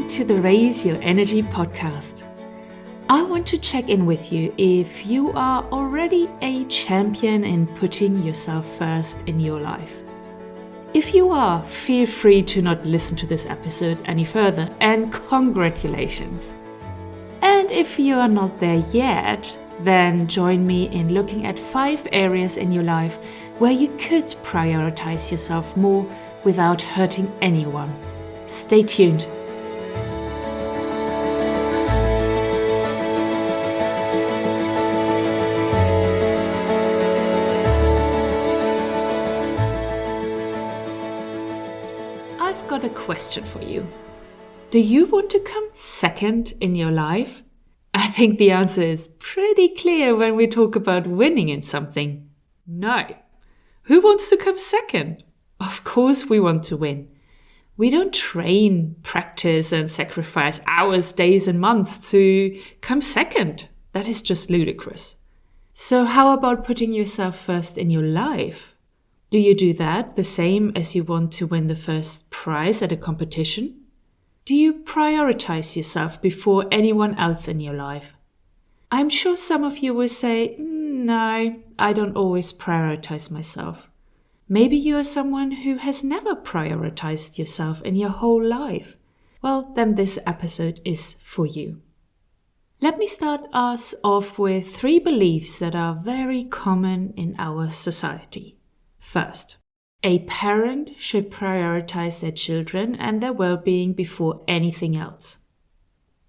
to the Raise Your Energy podcast. I want to check in with you if you are already a champion in putting yourself first in your life. If you are, feel free to not listen to this episode any further, and congratulations. And if you are not there yet, then join me in looking at 5 areas in your life where you could prioritize yourself more without hurting anyone. Stay tuned. I've got a question for you. Do you want to come second in your life? I think the answer is pretty clear when we talk about winning in something. No. Who wants to come second? Of course we want to win. We don't train, practice and sacrifice hours, days and months to come second. That is just ludicrous. So how about putting yourself first in your life? Do you do that the same as you want to win the first prize at a competition? Do you prioritize yourself before anyone else in your life? I'm sure some of you will say, no, I don't always prioritize myself. Maybe you are someone who has never prioritized yourself in your whole life. Well, then this episode is for you. Let me start us off with 3 beliefs that are very common in our society. First, a parent should prioritize their children and their well-being before anything else.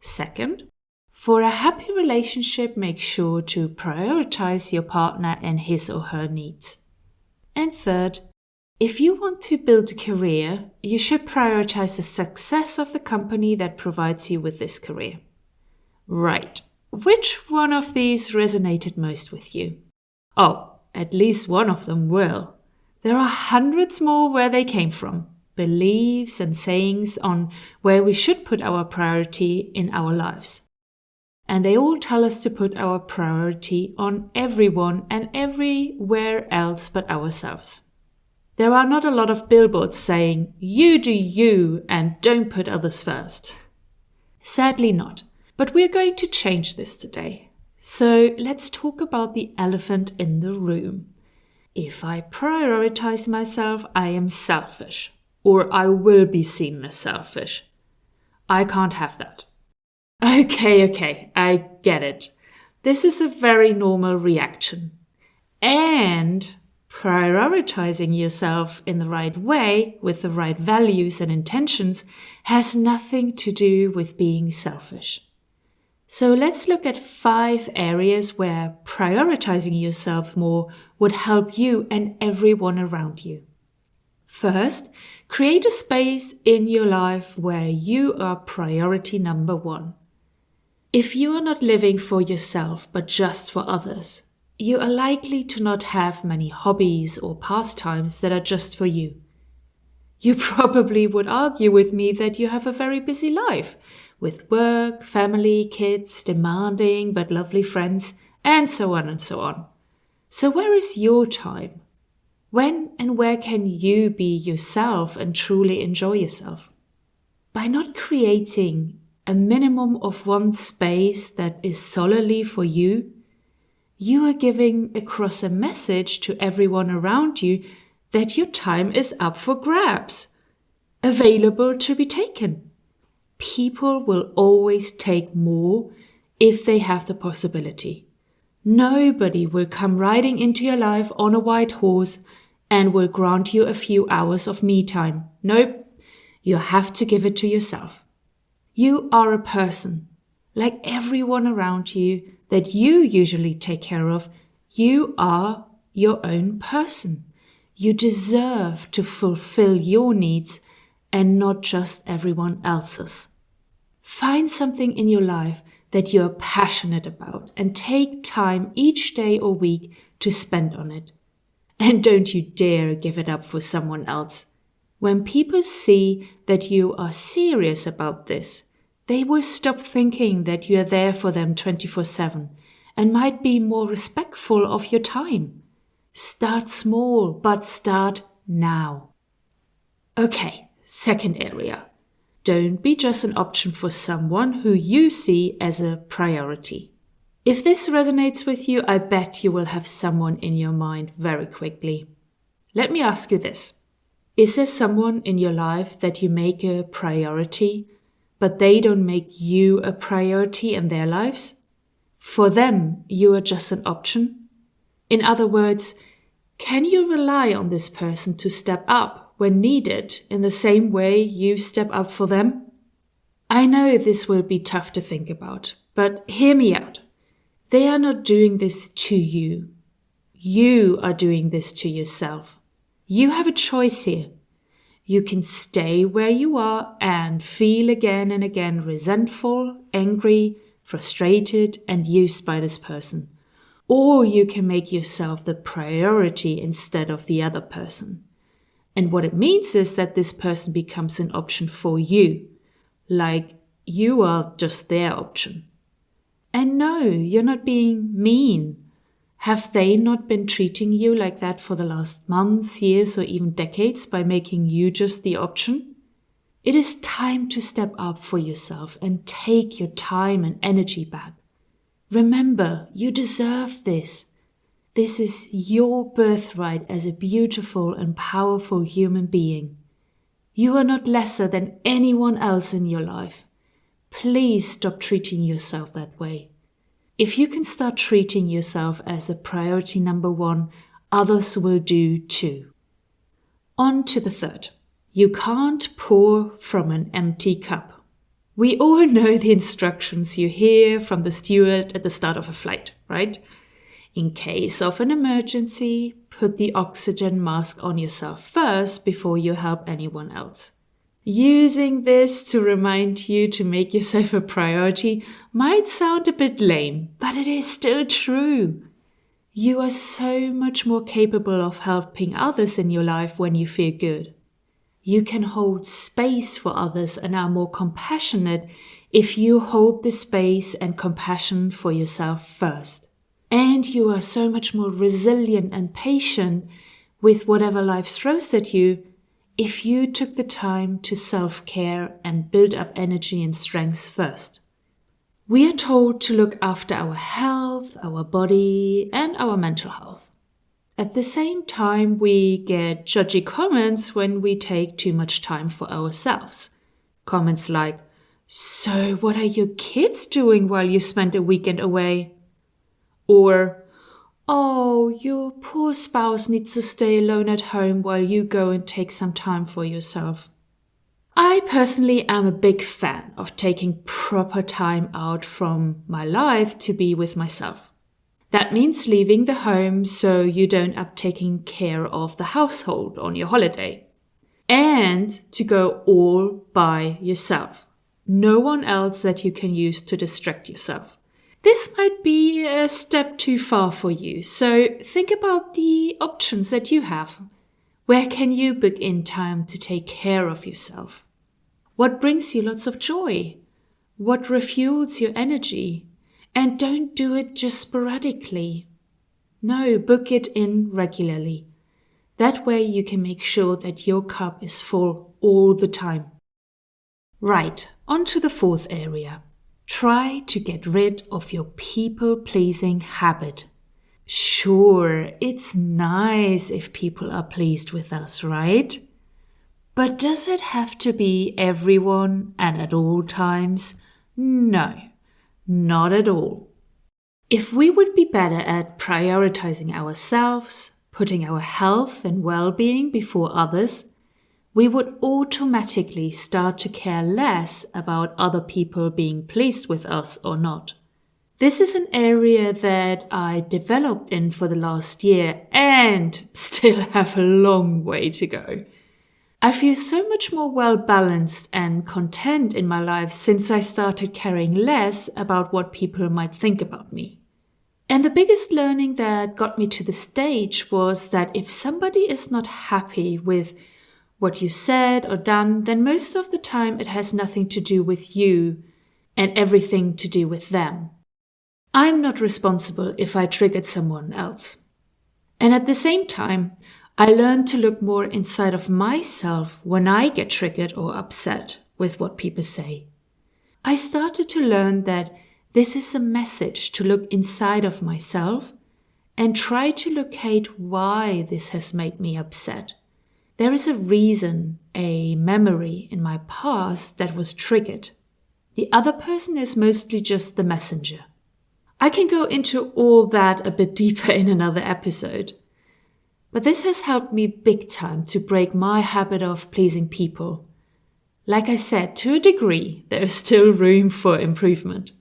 Second, for a happy relationship, make sure to prioritize your partner and his or her needs. And third, if you want to build a career, you should prioritize the success of the company that provides you with this career. Right, which one of these resonated most with you? Oh, at least one of them will. There are hundreds more where they came from, beliefs and sayings on where we should put our priority in our lives. And they all tell us to put our priority on everyone and everywhere else but ourselves. There are not a lot of billboards saying, you do you and don't put others first. Sadly not, but we're going to change this today. So let's talk about the elephant in the room. If I prioritize myself, I am selfish, or I will be seen as selfish. I can't have that. Okay, I get it. This is a very normal reaction. And prioritizing yourself in the right way, with the right values and intentions, has nothing to do with being selfish. So let's look at 5 areas where prioritizing yourself more would help you and everyone around you. First, create a space in your life where you are priority number 1. If you are not living for yourself but just for others, you are likely to not have many hobbies or pastimes that are just for you. You probably would argue with me that you have a very busy life, with work, family, kids, demanding but lovely friends, and so on and so on. So where is your time? When and where can you be yourself and truly enjoy yourself? By not creating a minimum of one space that is solely for you, you are giving across a message to everyone around you that your time is up for grabs, available to be taken. People will always take more if they have the possibility. Nobody will come riding into your life on a white horse and will grant you a few hours of me time. Nope, you have to give it to yourself. You are a person, like everyone around you that you usually take care of. You are your own person. You deserve to fulfill your needs and not just everyone else's. Find something in your life that you're passionate about and take time each day or week to spend on it. And don't you dare give it up for someone else. When people see that you are serious about this, they will stop thinking that you are there for them 24/7 and might be more respectful of your time. Start small, but start now. Okay, second area. Don't be just an option for someone who you see as a priority. If this resonates with you, I bet you will have someone in your mind very quickly. Let me ask you this. Is there someone in your life that you make a priority, but they don't make you a priority in their lives? For them, you are just an option. In other words, can you rely on this person to step up when needed in the same way you step up for them? I know this will be tough to think about, but hear me out. They are not doing this to you. You are doing this to yourself. You have a choice here. You can stay where you are and feel again and again resentful, angry, frustrated, and used by this person. Or you can make yourself the priority instead of the other person. And what it means is that this person becomes an option for you, like you are just their option. And no, you're not being mean. Have they not been treating you like that for the last months, years, or even decades by making you just the option? It is time to step up for yourself and take your time and energy back. Remember, you deserve this. This is your birthright as a beautiful and powerful human being. You are not lesser than anyone else in your life. Please stop treating yourself that way. If you can start treating yourself as a priority number one, others will do too. On to the third. You can't pour from an empty cup. We all know the instructions you hear from the steward at the start of a flight, right? In case of an emergency, put the oxygen mask on yourself first before you help anyone else. Using this to remind you to make yourself a priority might sound a bit lame, but it is still true. You are so much more capable of helping others in your life when you feel good. You can hold space for others and are more compassionate if you hold the space and compassion for yourself first. And you are so much more resilient and patient with whatever life throws at you if you took the time to self-care and build up energy and strength first. We are told to look after our health, our body, and our mental health. At the same time, we get judgy comments when we take too much time for ourselves. Comments like, "So what are your kids doing while you spend a weekend away?" Or, "Oh, your poor spouse needs to stay alone at home while you go and take some time for yourself." I personally am a big fan of taking proper time out from my life to be with myself. That means leaving the home so you don't up taking care of the household on your holiday. And to go all by yourself. No one else that you can use to distract yourself. This might be a step too far for you, so think about the options that you have. Where can you book in time to take care of yourself? What brings you lots of joy? What refuels your energy? And don't do it just sporadically. No, book it in regularly. That way you can make sure that your cup is full all the time. Right, on to the fourth area. Try to get rid of your people-pleasing habit. Sure, it's nice if people are pleased with us, right? But does it have to be everyone and at all times? No, not at all. If we would be better at prioritizing ourselves, putting our health and well-being before others, we would automatically start to care less about other people being pleased with us or not. This is an area that I developed in for the last year and still have a long way to go. I feel so much more well-balanced and content in my life since I started caring less about what people might think about me. And the biggest learning that got me to this stage was that if somebody is not happy with what you said or done, then most of the time it has nothing to do with you and everything to do with them. I'm not responsible if I triggered someone else. And at the same time, I learned to look more inside of myself when I get triggered or upset with what people say. I started to learn that this is a message to look inside of myself and try to locate why this has made me upset. There is a reason, a memory in my past that was triggered. The other person is mostly just the messenger. I can go into all that a bit deeper in another episode. But this has helped me big time to break my habit of pleasing people. Like I said, to a degree, there is still room for improvement.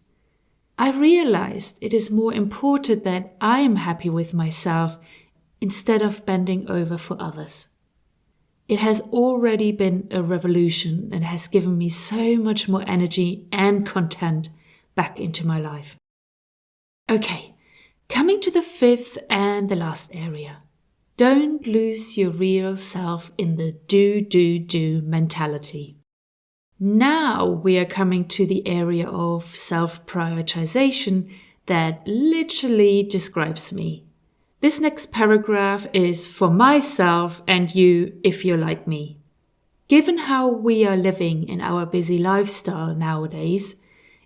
I realized it is more important that I am happy with myself instead of bending over for others. It has already been a revolution and has given me so much more energy and content back into my life. Okay, coming to the fifth and the last area. Don't lose your real self in the do mentality. Now we are coming to the area of self-prioritization that literally describes me. This next paragraph is for myself and you if you're like me. Given how we are living in our busy lifestyle nowadays,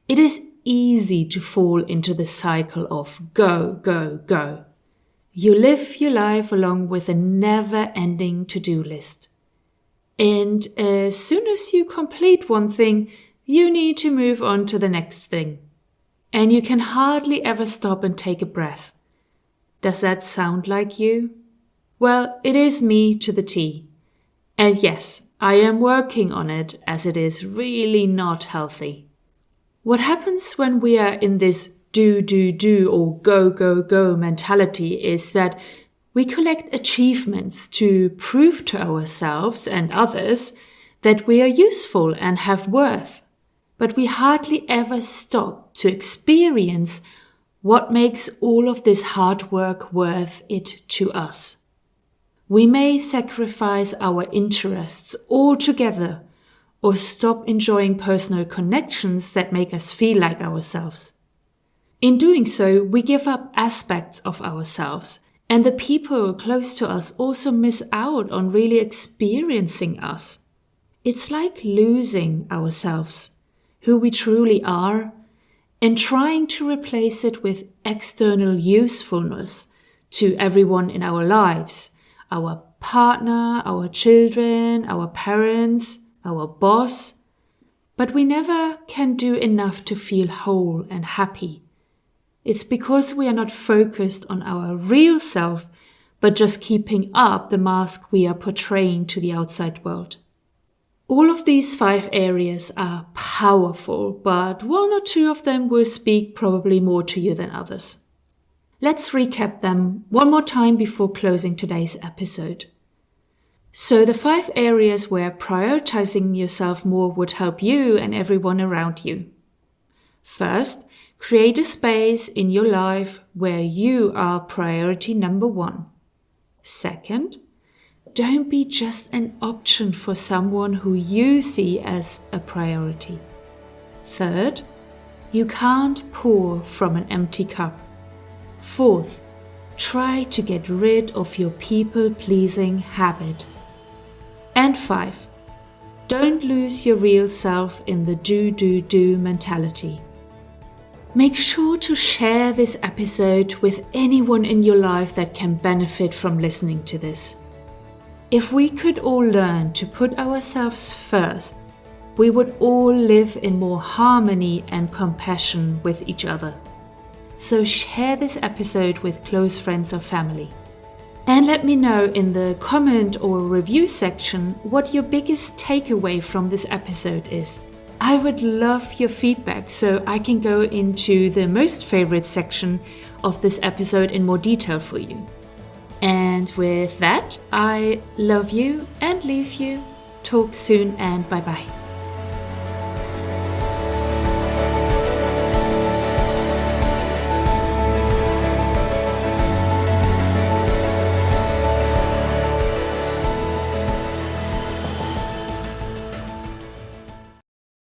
it is easy to fall into the cycle of go, go, go. You live your life along with a never-ending to-do list. And as soon as you complete one thing, you need to move on to the next thing. And you can hardly ever stop and take a breath. Does that sound like you? Well, it is me to the T. And yes, I am working on it as it is really not healthy. What happens when we are in this do or go mentality is that we collect achievements to prove to ourselves and others that we are useful and have worth. But we hardly ever stop to experience what makes all of this hard work worth it to us. We may sacrifice our interests altogether or stop enjoying personal connections that make us feel like ourselves. In doing so, we give up aspects of ourselves, and the people close to us also miss out on really experiencing us. It's like losing ourselves, who we truly are, and trying to replace it with external usefulness to everyone in our lives, our partner, our children, our parents, our boss. But we never can do enough to feel whole and happy. It's because we are not focused on our real self, but just keeping up the mask we are portraying to the outside world. All of these 5 areas are powerful, but 1 or 2 of them will speak probably more to you than others. Let's recap them one more time before closing today's episode. So the 5 areas where prioritizing yourself more would help you and everyone around you. First, create a space in your life where you are priority number 1. Second, don't be just an option for someone who you see as a priority. Third, you can't pour from an empty cup. Fourth, try to get rid of your people-pleasing habit. And 5, don't lose your real self in the do mentality. Make sure to share this episode with anyone in your life that can benefit from listening to this. If we could all learn to put ourselves first, we would all live in more harmony and compassion with each other. So share this episode with close friends or family. And let me know in the comment or review section what your biggest takeaway from this episode is. I would love your feedback so I can go into the most favorite section of this episode in more detail for you. And with that, I love you and leave you. Talk soon and bye-bye.